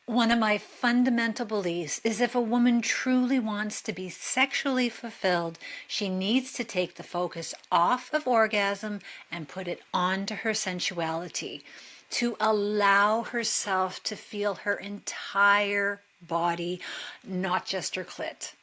One of my fundamental beliefs is if a woman truly wants to be sexually fulfilled, she needs to take the focus off of orgasm and put it onto her sensuality, to allow herself to feel her entire body, not just her clit.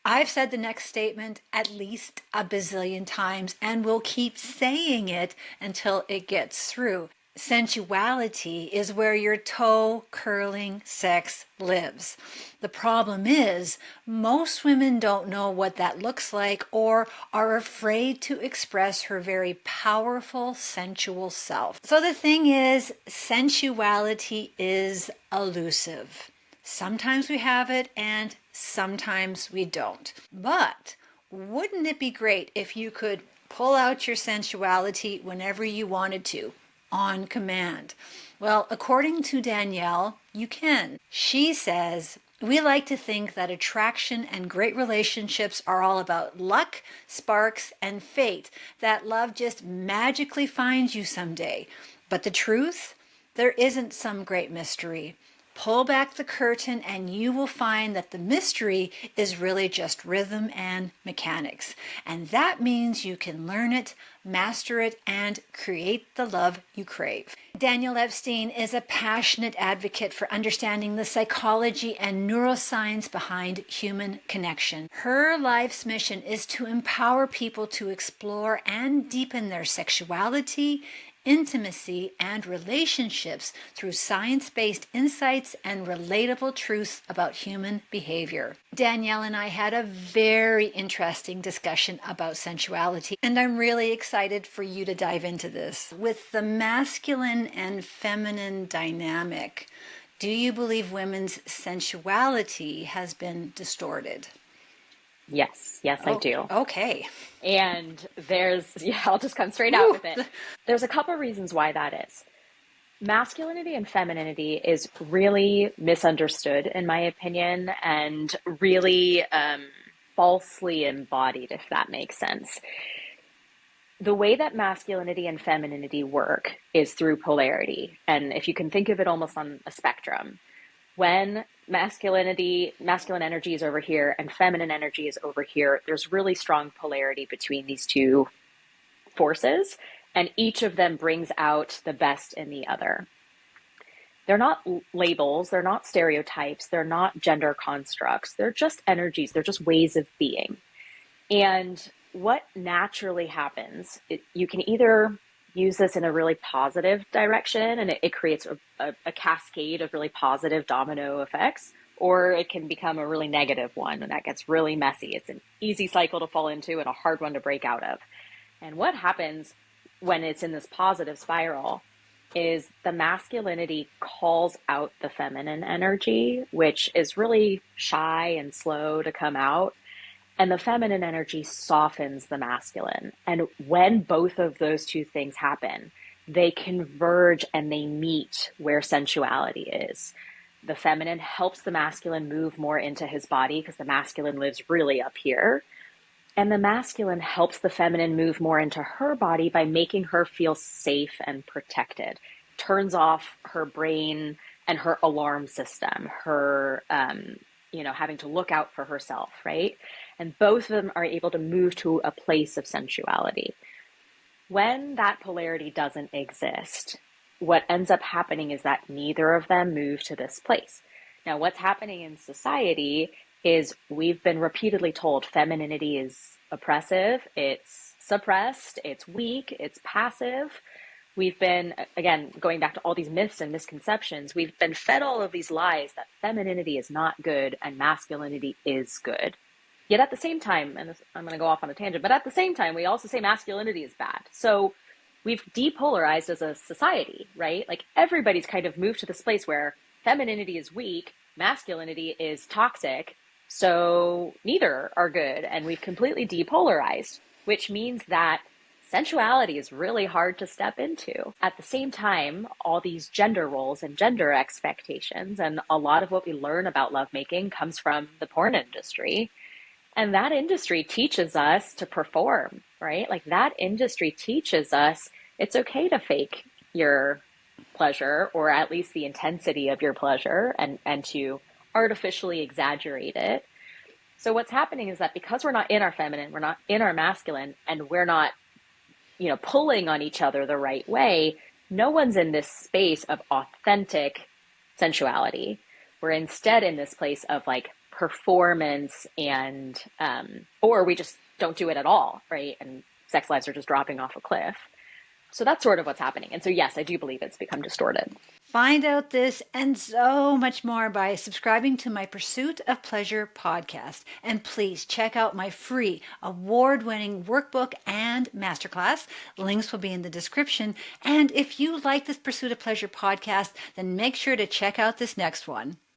I've said the next statement at least a bazillion times and will keep saying it until it gets through. Sensuality is where your toe curling sex lives. The problem is, most women don't know what that looks like or are afraid to express her very powerful sensual self. So the thing is, sensuality is elusive. Sometimes we have it and sometimes we don't. But wouldn't it be great if you could pull out your sensuality whenever you wanted to, on command? Well, according to Danielle, you can. She says, we like to think that attraction and great relationships are all about luck, sparks, and fate, that love just magically finds you someday. But the truth? There isn't some great mystery. Pull back the curtain and you will find that the mystery is really just rhythm and mechanics. And that means you can learn it, master it, and create the love you crave. Danielle Epstein is a passionate advocate for understanding the psychology and neuroscience behind human connection. Her life's mission is to empower people to explore and deepen their sexuality, intimacy, and relationships through science-based insights and relatable truths about human behavior. Danielle and I had a very interesting discussion about sensuality, and I'm really excited for you to dive into this. With the masculine and feminine dynamic, do you believe women's sensuality has been distorted? Yes, I Oh, do. okay. And I'll just come straight out with it. There's a couple reasons why that is. Masculinity and femininity is really misunderstood, in my opinion, and really falsely embodied, if that makes sense. The way that masculinity and femininity work is through polarity. And if you can think of it almost on a spectrum, when masculine energy is over here and feminine energy is over here, there's really strong polarity between these two forces, and each of them brings out the best in the other. They're not labels, they're not stereotypes, they're not gender constructs, they're just energies, they're just ways of being. And what naturally happens, you can either use this in a really positive direction and it creates a cascade of really positive domino effects, or it can become a really negative one and that gets really messy. It's an easy cycle to fall into and a hard one to break out of. And what happens when it's in this positive spiral is the masculinity calls out the feminine energy, which is really shy and slow to come out. And the feminine energy softens the masculine. And when both of those two things happen, they converge and they meet where sensuality is. The feminine helps the masculine move more into his body because the masculine lives really up here. And the masculine helps the feminine move more into her body by making her feel safe and protected. Turns off her brain and her alarm system, her having to look out for herself, right? And both of them are able to move to a place of sensuality. When that polarity doesn't exist, what ends up happening is that neither of them move to this place. Now, what's happening in society is we've been repeatedly told femininity is oppressive, it's suppressed, it's weak, it's passive. We've been, again, going back to all these myths and misconceptions, we've been fed all of these lies that femininity is not good and masculinity is good. Yet at the same time, and I'm going to go off on a tangent, but at the same time, we also say masculinity is bad. So we've depolarized as a society, right? Like everybody's kind of moved to this place where femininity is weak, masculinity is toxic, so neither are good. And we've completely depolarized, which means that sensuality is really hard to step into. At the same time, all these gender roles and gender expectations, and a lot of what we learn about lovemaking comes from the porn industry. And that industry teaches us to perform, right? Like that industry teaches us it's okay to fake your pleasure, or at least the intensity of your pleasure, and to artificially exaggerate it. So what's happening is that because we're not in our feminine, we're not in our masculine, and we're not, pulling on each other the right way, no one's in this space of authentic sensuality. We're instead in this place of like performance and, or we just don't do it at all, right? And sex lives are just dropping off a cliff. So that's sort of what's happening. And so, yes, I do believe it's become distorted. Find out this and so much more by subscribing to my Pursuit of Pleasure podcast. And please check out my free award-winning workbook and masterclass. Links will be in the description. And if you like this Pursuit of Pleasure podcast, then make sure to check out this next one.